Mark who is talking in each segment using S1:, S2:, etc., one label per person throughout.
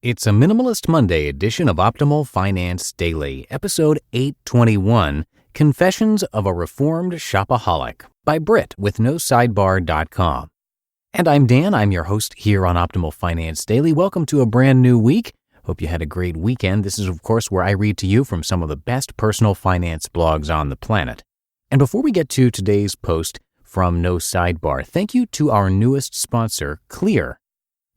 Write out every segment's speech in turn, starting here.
S1: It's a Minimalist Monday edition of Optimal Finance Daily, episode 821, Confessions of a Reformed Shopaholic by Britt with NoSidebar.com. And I'm Dan, I'm your host here on Optimal Finance Daily. Welcome to a brand new week. Hope you had a great weekend. This is, of course, where I read to you from some of the best personal finance blogs on the planet. And before we get to today's post from No Sidebar, thank you to our newest sponsor, Clear.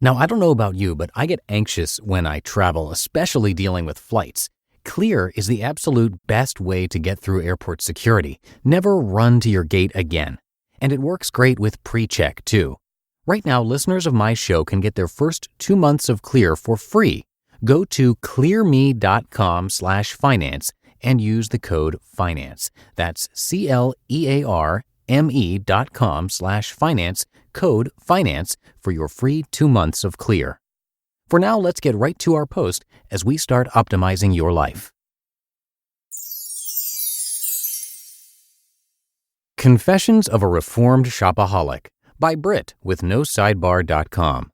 S1: Now, I don't know about you, but I get anxious when I travel, especially dealing with flights. Clear is the absolute best way to get through airport security. Never run to your gate again. And it works great with pre-check, too. Right now, listeners of my show can get their first 2 months of Clear for free. Go to clearme.com/finance and use the code FINANCE. That's CLEARME.com/finance, code FINANCE for your free 2 months of Clear. For now, let's get right to our post as we start optimizing your life. Confessions of a Reformed Shopaholic by Britt with NoSidebar.com.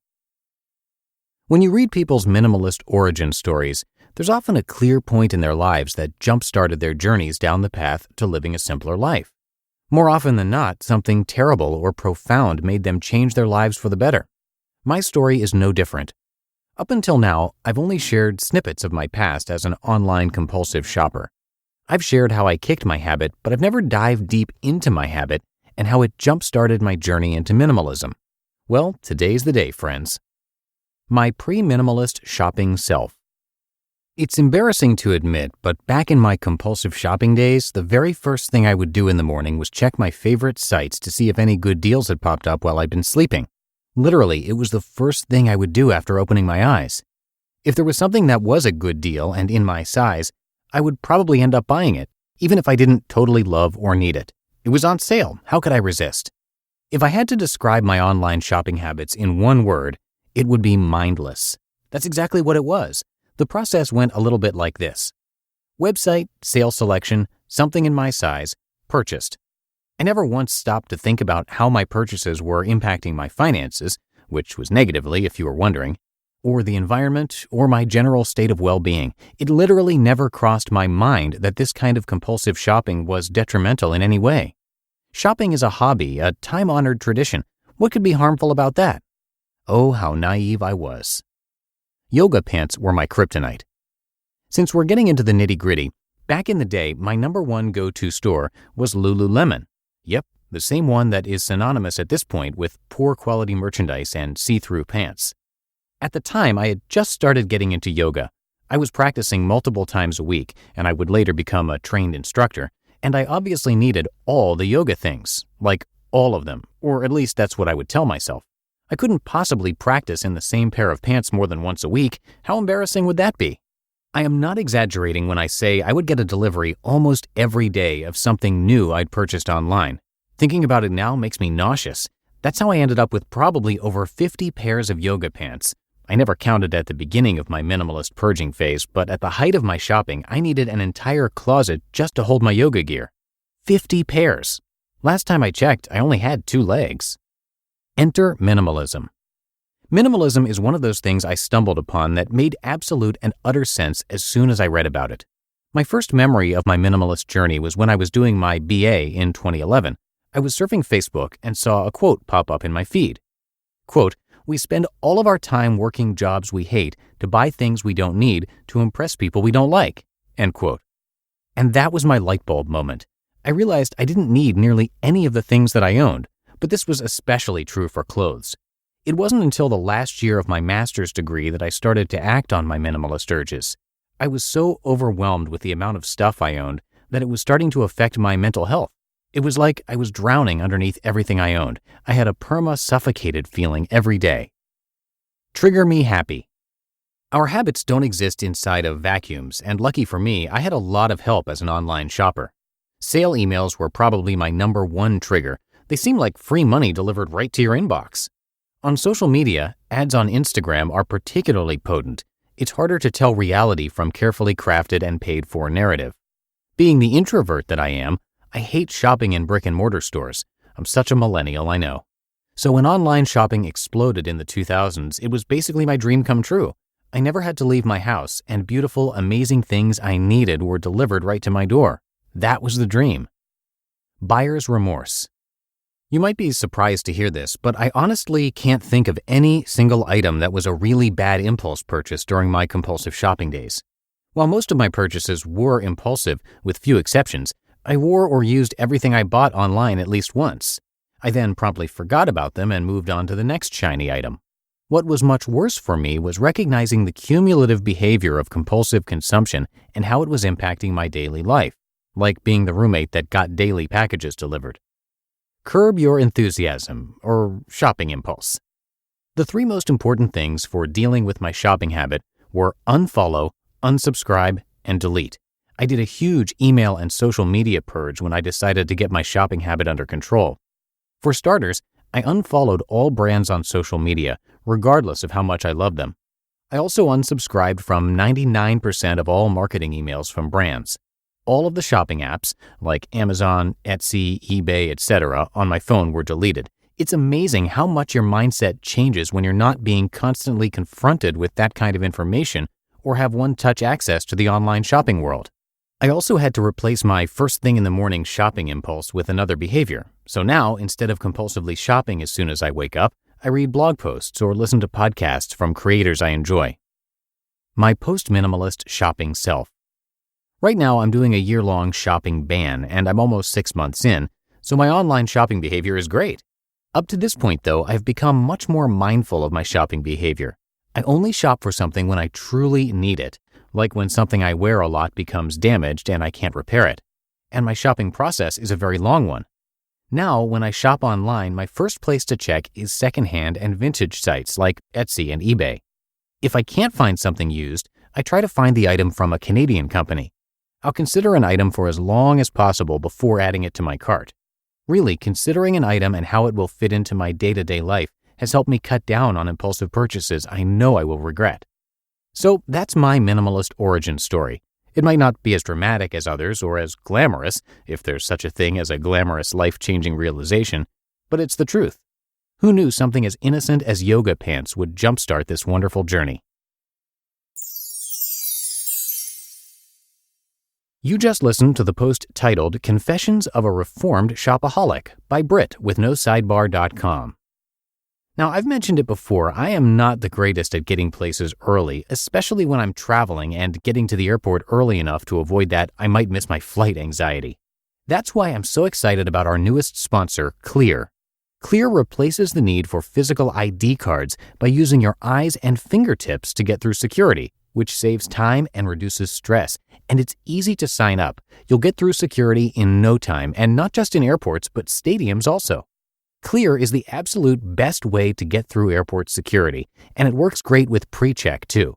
S1: When you read people's minimalist origin stories, there's often a clear point in their lives that jump-started their journeys down the path to living a simpler life. More often than not, something terrible or profound made them change their lives for the better. My story is no different. Up until now, I've only shared snippets of my past as an online compulsive shopper. I've shared how I kicked my habit, but I've never dived deep into my habit and how it jump-started my journey into minimalism. Well, today's the day, friends. My pre-minimalist shopping self. It's embarrassing to admit, but back in my compulsive shopping days, the very first thing I would do in the morning was check my favorite sites to see if any good deals had popped up while I'd been sleeping. Literally, it was the first thing I would do after opening my eyes. If there was something that was a good deal and in my size, I would probably end up buying it, even if I didn't totally love or need it. It was on sale. How could I resist? If I had to describe my online shopping habits in one word, it would be mindless. That's exactly what it was. The process went a little bit like this. Website, sale selection, something in my size, purchased. I never once stopped to think about how my purchases were impacting my finances, which was negatively if you were wondering, or the environment, or my general state of well-being. It literally never crossed my mind that this kind of compulsive shopping was detrimental in any way. Shopping is a hobby, a time-honored tradition. What could be harmful about that? Oh, how naive I was. Yoga pants were my kryptonite. Since we're getting into the nitty-gritty, back in the day, my number one go-to store was Lululemon. Yep, the same one that is synonymous at this point with poor quality merchandise and see-through pants. At the time, I had just started getting into yoga. I was practicing multiple times a week, and I would later become a trained instructor, and I obviously needed all the yoga things, like all of them, or at least that's what I would tell myself. I couldn't possibly practice in the same pair of pants more than once a week. How embarrassing would that be? I am not exaggerating when I say I would get a delivery almost every day of something new I'd purchased online. Thinking about it now makes me nauseous. That's how I ended up with probably over 50 pairs of yoga pants. I never counted at the beginning of my minimalist purging phase, but at the height of my shopping, I needed an entire closet just to hold my yoga gear. 50 pairs. Last time I checked, I only had 2 legs. Enter minimalism. Minimalism is one of those things I stumbled upon that made absolute and utter sense as soon as I read about it. My first memory of my minimalist journey was when I was doing my BA in 2011. I was surfing Facebook and saw a quote pop up in my feed. Quote, "We spend all of our time working jobs we hate to buy things we don't need to impress people we don't like." End quote. And that was my light bulb moment. I realized I didn't need nearly any of the things that I owned. But this was especially true for clothes. It wasn't until the last year of my master's degree that I started to act on my minimalist urges. I was so overwhelmed with the amount of stuff I owned that it was starting to affect my mental health. It was like I was drowning underneath everything I owned. I had a perma-suffocated feeling every day. Trigger me happy. Our habits don't exist inside of vacuums, and lucky for me, I had a lot of help as an online shopper. Sale emails were probably my number one trigger. They seem like free money delivered right to your inbox. On social media, ads on Instagram are particularly potent. It's harder to tell reality from carefully crafted and paid-for narrative. Being the introvert that I am, I hate shopping in brick-and-mortar stores. I'm such a millennial, I know. So when online shopping exploded in the 2000s, it was basically my dream come true. I never had to leave my house, and beautiful, amazing things I needed were delivered right to my door. That was the dream. Buyer's remorse. You might be surprised to hear this, but I honestly can't think of any single item that was a really bad impulse purchase during my compulsive shopping days. While most of my purchases were impulsive, with few exceptions, I wore or used everything I bought online at least once. I then promptly forgot about them and moved on to the next shiny item. What was much worse for me was recognizing the cumulative behavior of compulsive consumption and how it was impacting my daily life, like being the roommate that got daily packages delivered. Curb your enthusiasm, or shopping impulse. The three most important things for dealing with my shopping habit were unfollow, unsubscribe, and delete. I did a huge email and social media purge when I decided to get my shopping habit under control. For starters, I unfollowed all brands on social media, regardless of how much I loved them. I also unsubscribed from 99% of all marketing emails from brands. All of the shopping apps, like Amazon, Etsy, eBay, etc., on my phone were deleted. It's amazing how much your mindset changes when you're not being constantly confronted with that kind of information or have one-touch access to the online shopping world. I also had to replace my first thing in the morning shopping impulse with another behavior. So now, instead of compulsively shopping as soon as I wake up, I read blog posts or listen to podcasts from creators I enjoy. My post-minimalist shopping self. Right now, I'm doing a year-long shopping ban, and I'm almost 6 months in, so my online shopping behavior is great. Up to this point, though, I've become much more mindful of my shopping behavior. I only shop for something when I truly need it, like when something I wear a lot becomes damaged and I can't repair it. And my shopping process is a very long one. Now, when I shop online, my first place to check is secondhand and vintage sites like Etsy and eBay. If I can't find something used, I try to find the item from a Canadian company. I'll consider an item for as long as possible before adding it to my cart. Really, considering an item and how it will fit into my day-to-day life has helped me cut down on impulsive purchases I know I will regret. So that's my minimalist origin story. It might not be as dramatic as others or as glamorous, if there's such a thing as a glamorous life-changing realization, but it's the truth. Who knew something as innocent as yoga pants would jumpstart this wonderful journey? You just listened to the post titled Confessions of a Reformed Shopaholic by Britt with No Sidebar.com. Now, I've mentioned it before, I am not the greatest at getting places early, especially when I'm traveling and getting to the airport early enough to avoid that I might miss my flight anxiety. That's why I'm so excited about our newest sponsor, Clear. Clear replaces the need for physical ID cards by using your eyes and fingertips to get through security, which saves time and reduces stress. And it's easy to sign up. You'll get through security in no time, and not just in airports, but stadiums also. Clear is the absolute best way to get through airport security, and it works great with pre-check too.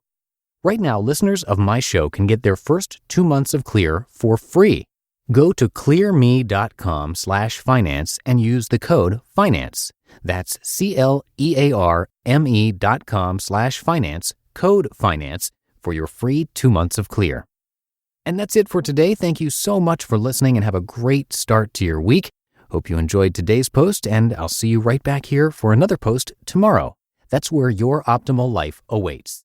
S1: Right now, listeners of my show can get their first 2 months of Clear for free. Go to clearme.com/finance and use the code FINANCE. That's CLEARME.com/finance, code FINANCE, for your free 2 months of Clear. And that's it for today. Thank you so much for listening and have a great start to your week. Hope you enjoyed today's post, and I'll see you right back here for another post tomorrow. That's where your optimal life awaits.